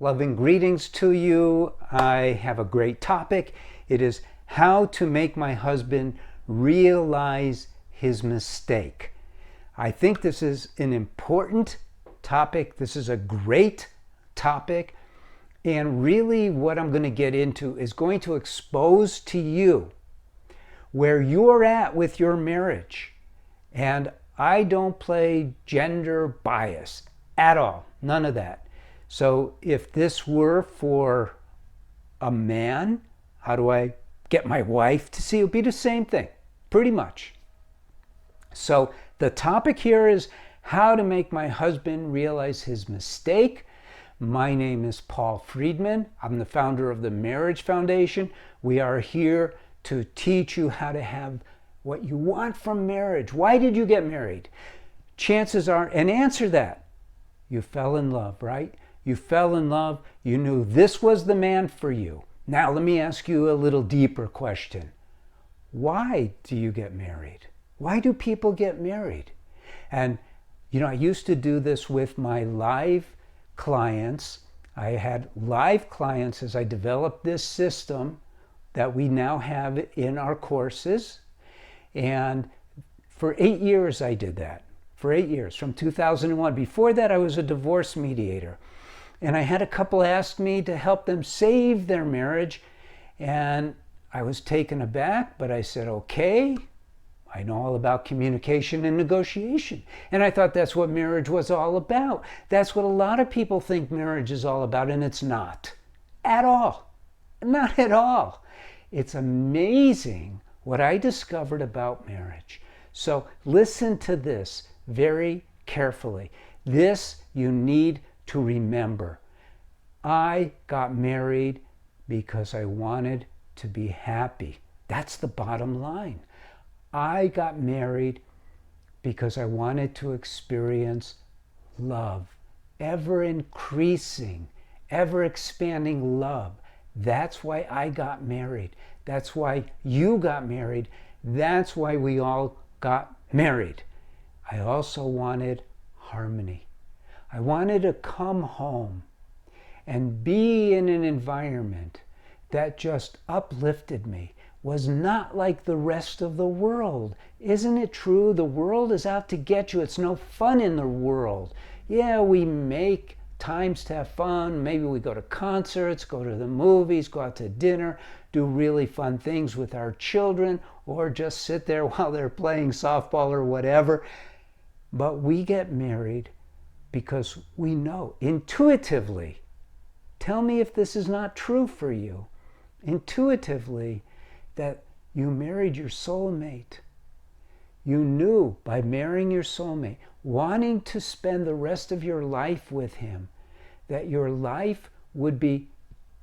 Loving greetings to you. I have a great topic. It is how to make my husband realize his mistake. I think this is an important topic. This is a great topic. And really what I'm going to get into is going to expose to you where you're at with your marriage. And I don't play gender bias at all. None of that. So if this were for a man, how do I get my wife to see? It would be the same thing, pretty much. So the topic here is how to make my husband realize his mistake. My name is Paul Friedman. I'm the founder of the Marriage Foundation. We are here to teach you how to have what you want from marriage. Why did you get married? Chances are, and answer that, you fell in love, right? You fell in love. You knew this was the man for you. Now let me ask you a little deeper question. Why do you get married? Why do people get married? And I used to do this with my live clients. I had live clients as I developed this system that we now have in our courses. And for 8 years I did that. For 8 years, from 2001. Before that, I was a divorce mediator. And I had a couple ask me to help them save their marriage. And I was taken aback, but I said, okay, I know all about communication and negotiation. And I thought that's what marriage was all about. That's what a lot of people think marriage is all about, and it's not. At all. Not at all. It's amazing what I discovered about marriage. So listen to this very carefully. This you need to remember. I got married because I wanted to be happy. That's the bottom line. I got married because I wanted to experience love, ever increasing, ever expanding love. That's why I got married. That's why you got married. That's why we all got married. I also wanted harmony. I wanted to come home and be in an environment that just uplifted me, was not like the rest of the world. Isn't it true? The world is out to get you. It's no fun in the world. Yeah, we make times to have fun. Maybe we go to concerts, go to the movies, go out to dinner, do really fun things with our children, or just sit there while they're playing softball or whatever. But we get married because we know intuitively. Tell me if this is not true for you. Intuitively, that you married your soulmate. You knew by marrying your soulmate, wanting to spend the rest of your life with him, that your life would be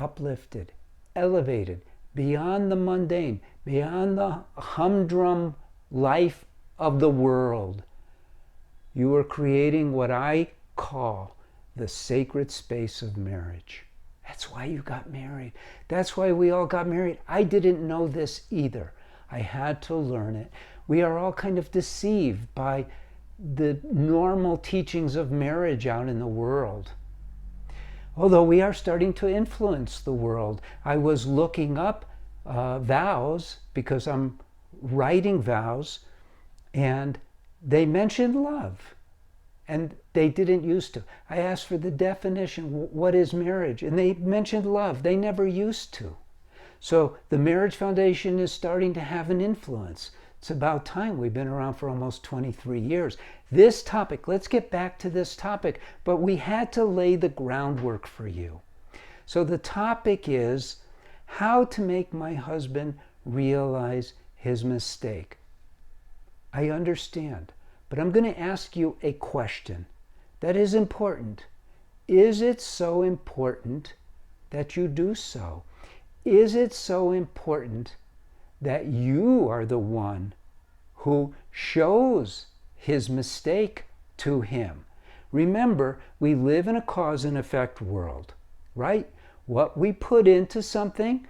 uplifted, elevated, beyond the mundane, beyond the humdrum life of the world. You are creating what I call the sacred space of marriage. That's why you got married. That's why we all got married. I didn't know this either. I had to learn it. We are all kind of deceived by the normal teachings of marriage out in the world. Although we are starting to influence the world. I was looking up vows because I'm writing vows, and they mentioned love. And they didn't used to. I asked for the definition, what is marriage? And they mentioned love. They never used to. So the Marriage Foundation is starting to have an influence. It's about time. We've been around for almost 23 years. This topic, let's get back to this topic, but we had to lay the groundwork for you. So the topic is how to make my husband realize his mistake. I understand. But I'm going to ask you a question that is important. Is it so important that you do so? Is it so important that you are the one who shows his mistake to him? Remember, we live in a cause and effect world, right? What we put into something,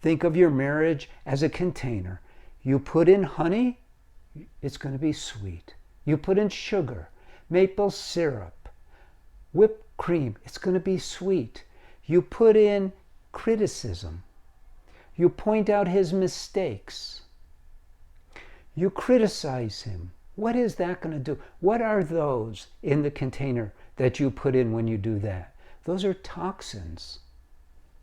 think of your marriage as a container. You put in honey, it's going to be sweet. You put in sugar, maple syrup, whipped cream, it's going to be sweet. You put in criticism. You point out his mistakes. You criticize him. What is that going to do? What are those in the container that you put in when you do that? Those are toxins.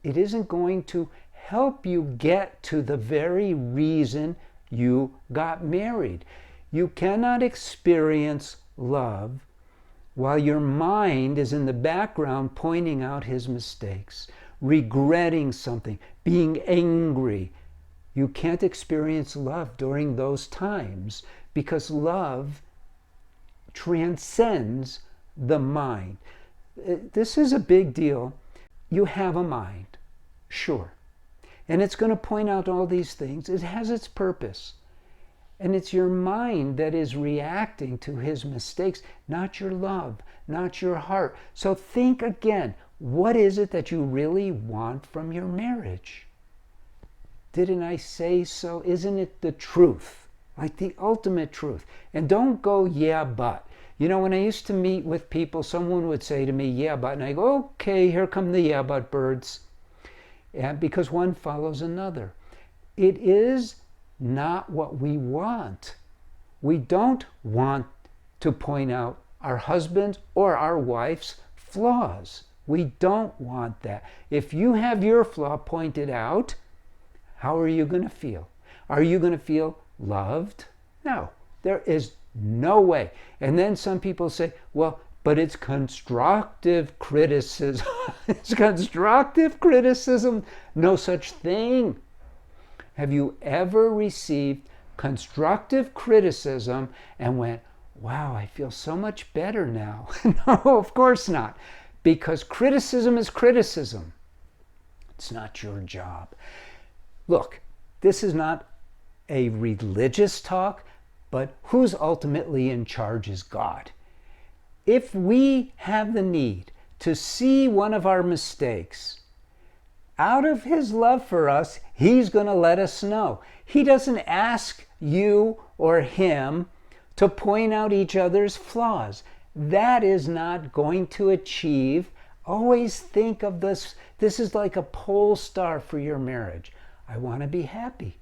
It isn't going to help you get to the very reason you got married. You cannot experience love while your mind is in the background pointing out his mistakes, regretting something, being angry. You can't experience love during those times because love transcends the mind. This is a big deal. You have a mind, sure. And it's going to point out all these things. It has its purpose. And it's your mind that is reacting to his mistakes, not your love, not your heart. So think again, what is it that you really want from your marriage? Didn't I say so? Isn't it the truth? Like the ultimate truth. And don't go, yeah, but. You know, when I used to meet with people, someone would say to me, yeah, but. And I go, okay, here come the yeah, but birds. And because one follows another. It is not what we want. We don't want to point out our husband's or our wife's flaws. We don't want that. If you have your flaw pointed out, how are you going to feel? Are you going to feel loved? No, there is no way. And then some people say, well, but it's constructive criticism. It's constructive criticism. No such thing. Have you ever received constructive criticism and went, wow, I feel so much better now? No, of course not. Because criticism is criticism. It's not your job. Look, this is not a religious talk, but who's ultimately in charge is God. If we have the need to see one of our mistakes, out of his love for us, he's going to let us know. He doesn't ask you or him to point out each other's flaws. That is not going to achieve. Always think of this. This is like a pole star for your marriage. I want to be happy.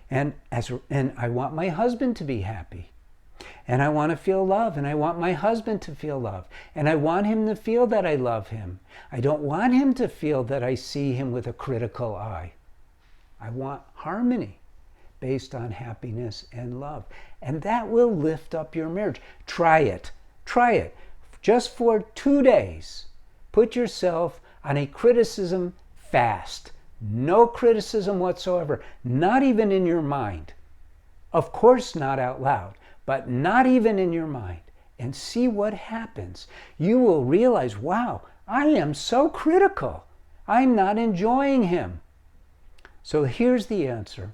And I want my husband to be happy. And I want to feel love, and I want my husband to feel love. And I want him to feel that I love him. I don't want him to feel that I see him with a critical eye. I want harmony based on happiness and love. And that will lift up your marriage. Try it. Try it. Just for 2 days. Put yourself on a criticism fast. No criticism whatsoever. Not even in your mind. Of course not out loud. But not even in your mind. And see what happens. You will realize, wow, I am so critical. I'm not enjoying him. So here's the answer.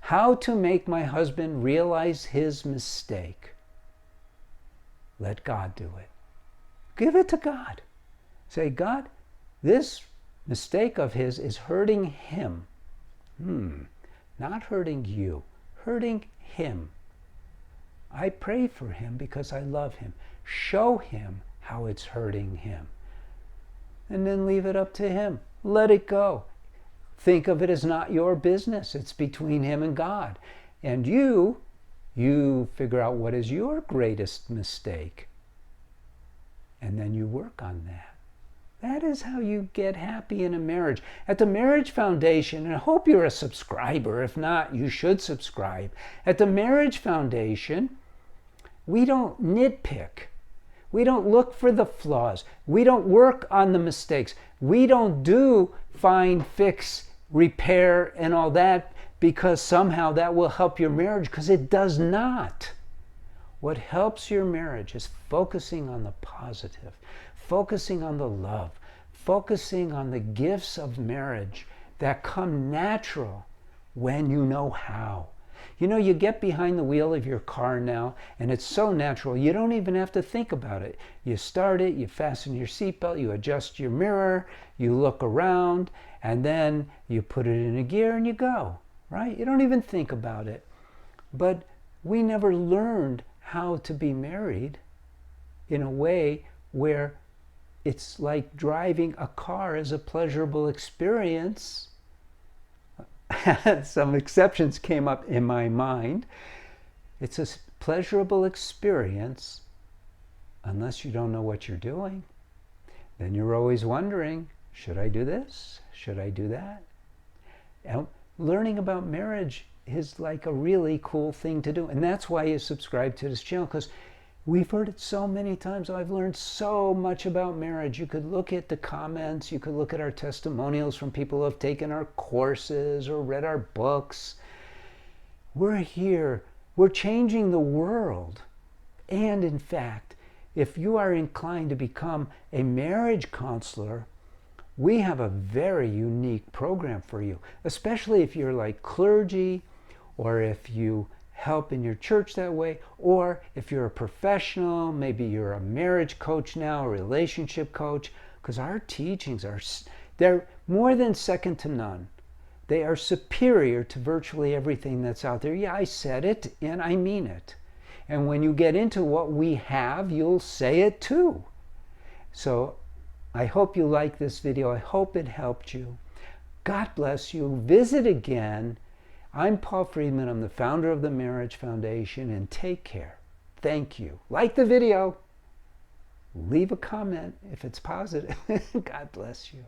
How to make my husband realize his mistake. Let God do it. Give it to God. Say, God, this mistake of his is hurting him. Not hurting you. Hurting him. I pray for him because I love him. Show him how it's hurting him. And then leave it up to him. Let it go. Think of it as not your business. It's between him and God. And you figure out what is your greatest mistake. And then you work on that. That is how you get happy in a marriage. At the Marriage Foundation, and I hope you're a subscriber. If not, you should subscribe. At the Marriage Foundation, we don't nitpick. We don't look for the flaws. We don't work on the mistakes. We don't do find, fix, repair, and all that because somehow that will help your marriage, because it does not. What helps your marriage is focusing on the positive, focusing on the love, focusing on the gifts of marriage that come natural when you know how. You know, you get behind the wheel of your car now, and it's so natural, you don't even have to think about it. You start it, you fasten your seatbelt, you adjust your mirror, you look around, and then you put it in a gear and you go, right? You don't even think about it. But we never learned how to be married in a way where it's like driving a car is a pleasurable experience. Some exceptions came up in my mind. It's a pleasurable experience unless you don't know what you're doing. Then you're always wondering, should I do this? Should I do that? And learning about marriage is like a really cool thing to do. And that's why you subscribe to this channel, because we've heard it so many times. I've learned so much about marriage. You could look at the comments. You could look at our testimonials from people who have taken our courses or read our books. We're here. We're changing the world. And in fact, if you are inclined to become a marriage counselor, we have a very unique program for you, especially if you're like clergy, or if you help in your church that way, or if you're a professional, maybe you're a marriage coach now, a relationship coach, because our teachings they're more than second to none. They are superior to virtually everything that's out there. Yeah, I said it, and I mean it. And when you get into what we have, you'll say it too. So I hope you like this video. I hope it helped you. God bless you. Visit again. I'm Paul Friedman. I'm the founder of the Marriage Foundation, and take care. Thank you. Like the video. Leave a comment if it's positive. God bless you.